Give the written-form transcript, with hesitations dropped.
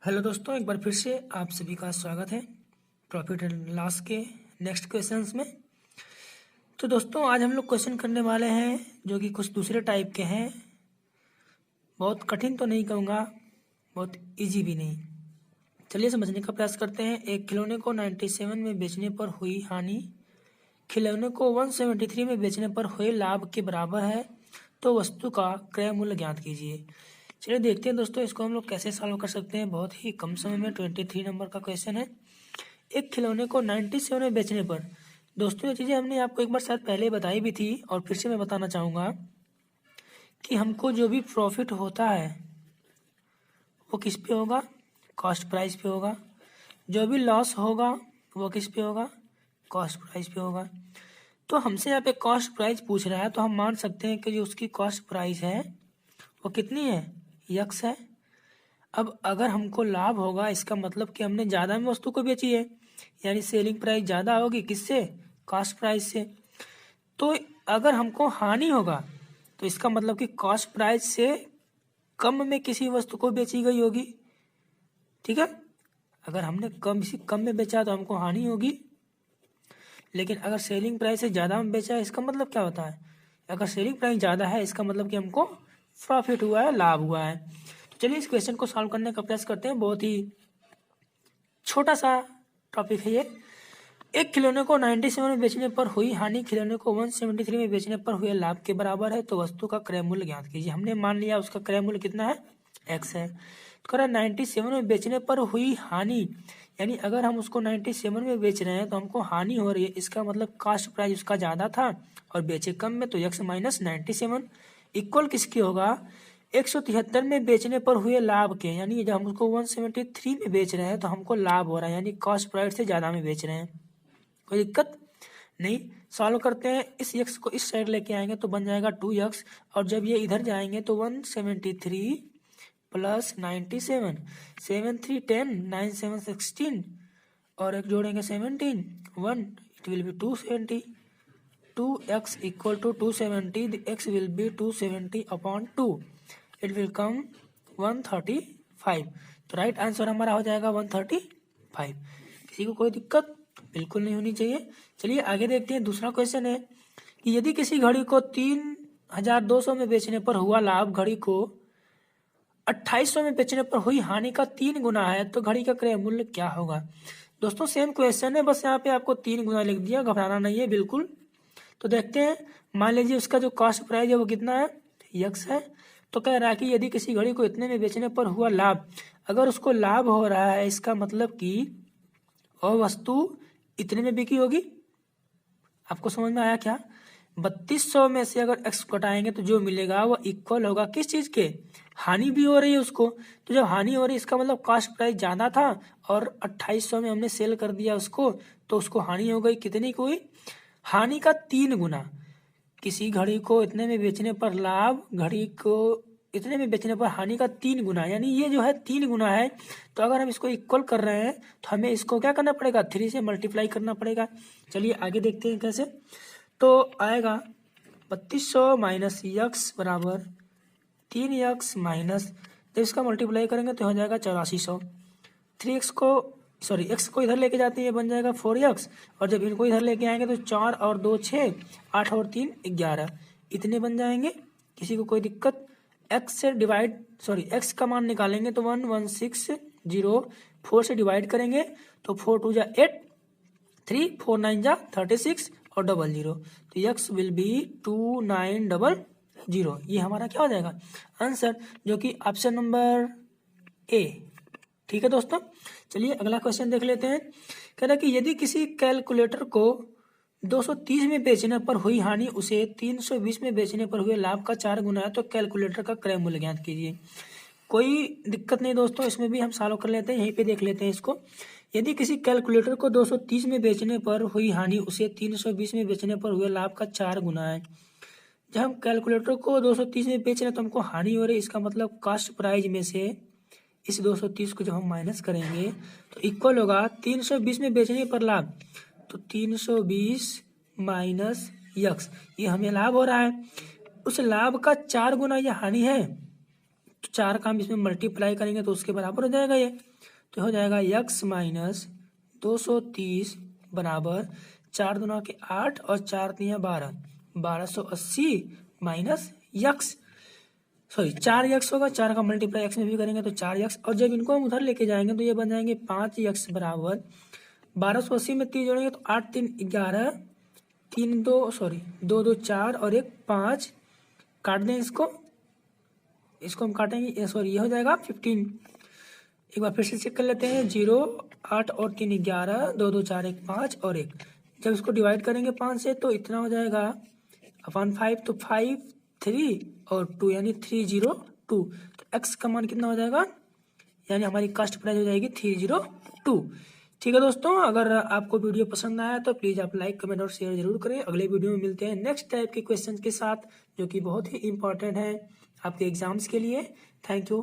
Hello दोस्तों, एक बार फिर से आप सभी का स्वागत है प्रॉफिट एंड लॉस के नेक्स्ट क्वेश्चंस में। तो दोस्तों आज हम लोग क्वेश्चन करने वाले हैं जो कि कुछ दूसरे टाइप के हैं। बहुत कठिन तो नहीं कहूँगा, बहुत इजी भी नहीं। चलिए समझने का प्रयास करते हैं। एक खिलौने को 97 में बेचने पर हुई हानि खिलौने को 173 में बेचने पर हुए लाभ के बराबर है, तो वस्तु का क्रय मूल्य ज्ञात कीजिए। चलिए देखते हैं दोस्तों इसको हम लोग कैसे सॉल्व कर सकते हैं। बहुत ही कम समय में 23 नंबर का क्वेश्चन है। एक खिलौने को 97 में बेचने पर, दोस्तों ये चीज़ें हमने आपको एक बार शायद पहले बताई भी थी और फिर से मैं बताना चाहूँगा कि हमको जो भी प्रॉफिट होता है वो किस पे होगा, कॉस्ट प्राइस पे होगा। जो भी लॉस होगा वो किस पे होगा, कॉस्ट प्राइस पे होगा। तो हमसे यहाँ पे कॉस्ट प्राइस पूछ रहा है, तो हम मान सकते हैं कि जो उसकी कॉस्ट प्राइस है वो कितनी है, यक्स है। अब अगर हमको लाभ होगा, इसका मतलब कि हमने ज़्यादा में वस्तु को बेची है, यानी सेलिंग प्राइस ज़्यादा होगी किससे, कॉस्ट प्राइस से। तो अगर हमको हानि होगा तो इसका मतलब कि कॉस्ट प्राइस से कम में किसी वस्तु को बेची गई होगी। ठीक है, अगर हमने कम में बेचा तो हमको हानि होगी, लेकिन अगर सेलिंग प्राइस से ज़्यादा में बेचा है इसका मतलब क्या होता है, अगर सेलिंग प्राइस ज़्यादा है इसका मतलब कि हमको प्रॉफिट हुआ है, लाभ हुआ है। तो चलिए इस क्वेश्चन को सॉल्व करने का प्रयास करते हैं। बहुत ही छोटा सा टॉपिक है ये। एक खिलौने को 97 में बेचने पर हुई हानि खिलौने को 173 में बेचने पर हुए लाभ के बराबर है, तो वस्तु का क्रय मूल्य ज्ञात कीजिए। हमने मान लिया उसका क्रय मूल्य कितना है, एक्स है। तो कह रहा 97 में बेचने पर हुई हानि, यानी अगर हम उसको 97 में बेच रहे हैं तो हमको हानि हो रही है, इसका मतलब कॉस्ट प्राइस उसका ज़्यादा था और बेचे कम में, तो एक्स माइनस 97 इक्वल किसकी होगा, 173 में बेचने पर हुए लाभ के, यानी जब हम उसको 173 में बेच रहे हैं तो हमको लाभ हो रहा है, यानी कॉस्ट प्राइस से ज़्यादा में बेच रहे हैं। कोई दिक्कत नहीं। सॉल्व करते हैं। इस एक्स को इस साइड लेके आएंगे तो बन जाएगा 2x, और जब ये इधर जाएंगे तो 173 प्लस 97, 7 3 10, 9 7 16, और एक जोड़ेंगे 17 1, it will be 270। 2x equal to 270, the x will be 270 upon 2, it will come 135। तो राइट आंसर हमारा हो जाएगा 135। किसी को कोई दिक्कत बिल्कुल नहीं होनी चाहिए। चलिए आगे देखते हैं। दूसरा क्वेश्चन है कि यदि किसी घड़ी को 3200 में बेचने पर हुआ लाभ घड़ी को 2800 में बेचने पर हुई हानि का 3 गुना है, तो घड़ी का क्रय मूल्य क्या होगा। दोस्तों सेम क्वेश्चन है, बस यहाँ पे आपको 3 गुना लिख दिया, घबराना नहीं है बिल्कुल। तो देखते हैं। मान लीजिए उसका जो कॉस्ट प्राइस है वो कितना है, यक्स है। तो कह रहा है कि यदि किसी घड़ी को इतने में बेचने पर हुआ लाभ, अगर उसको लाभ हो रहा है इसका मतलब कि वह वस्तु इतने में बिकी होगी। आपको समझ में आया क्या। 3200 में से अगर एक्स घटाएंगे तो जो मिलेगा वो इक्वल होगा किस चीज के, हानि भी हो रही है उसको। तो जब हानि हो रही है इसका मतलब कॉस्ट प्राइस ज्यादा था और 2800 में हमने सेल कर दिया उसको, तो उसको हानि हो गई कितनी, कोई हानि का 3 गुना। किसी घड़ी को इतने में बेचने पर लाभ, घड़ी को इतने में बेचने पर हानि का 3 गुना, यानी ये जो है 3 गुना है। तो अगर हम इसको इक्वल कर रहे हैं तो हमें इसको क्या करना पड़ेगा, 3 से मल्टीप्लाई करना पड़ेगा। चलिए आगे देखते हैं कैसे। तो आएगा 3200 माइनस यक्स बराबर 3x माइनस, जब इसका मल्टीप्लाई करेंगे तो हो जाएगा 8400। 3x को सॉरी x को इधर लेके जाते हैं, ये बन जाएगा 4x, और जब इनको इधर लेके आएंगे तो 4 और 2 6, 8 और 3 11, इतने बन जाएंगे। किसी को कोई दिक्कत। x से डिवाइड x का मान निकालेंगे तो 11604, 4 से डिवाइड करेंगे तो 4 2 जा 8, 3 4 9 जा 36 और 00, तो x विल बी 2900। ये हमारा क्या हो जाएगा आंसर, जो कि ऑप्शन नंबर ए। ठीक है दोस्तों, चलिए अगला क्वेश्चन देख लेते हैं। कह रहा है कि यदि किसी कैलकुलेटर को 230 में बेचने पर हुई हानि उसे 320 में बेचने पर हुए लाभ का 4 गुना है, तो कैलकुलेटर का क्रय मूल्य ज्ञात कीजिए। कोई दिक्कत नहीं दोस्तों, इसमें भी हम सॉल्व कर लेते हैं, यहीं पे देख लेते हैं इसको। यदि किसी कैलकुलेटर को 230 में बेचने पर हुई हानि उसे 320 में बेचने पर हुए लाभ का 4 गुना है। जब हम कैलकुलेटर को 230 में बेच रहे हैं तो हमको हानि हो रही है, इसका मतलब कॉस्ट प्राइस में से इस 230 को जब हम माइनस करेंगे तो इक्वल होगा 320 में बेचने पर लाभ, तो 320 माइनस यक्स, ये हमें लाभ हो रहा है, उस लाभ का 4 गुना ये हानि है। तो 4 का हम इसमें मल्टीप्लाई करेंगे तो उसके बराबर हो जाएगा ये। तो हो जाएगा x माइनस 230 बराबर 4 दूना के 8 और 4 तिया 12, 1280 माइनस यक्स, सॉरी 4x होगा, 4 का मल्टीप्लाई x में भी करेंगे तो 4x, और जब इनको हम उधर लेके जाएंगे तो ये बन जाएंगे 5x बराबर 1280 में 3 जोड़ेंगे तो 8 3 11, 3 2 सॉरी 2 2 4 और 1 5, काट दें इसको हम काटेंगे, सॉरी ये हो जाएगा 15। एक बार फिर से चेक कर लेते हैं, 0 8 और 3 11, 2 2 4 1 5 और 1, जब इसको डिवाइड करेंगे 5 से तो इतना हो जाएगा अपन 5, तो 5 3 और 2 यानी 302। तो x का मान कितना हो जाएगा, यानी हमारी कास्ट प्राइस हो जाएगी 302। ठीक है दोस्तों, अगर आपको वीडियो पसंद आया तो प्लीज़ आप लाइक कमेंट और शेयर जरूर करें। अगले वीडियो में मिलते हैं नेक्स्ट टाइप के क्वेश्चन के साथ जो कि बहुत ही इंपॉर्टेंट है आपके एग्जाम्स के लिए। Thank you.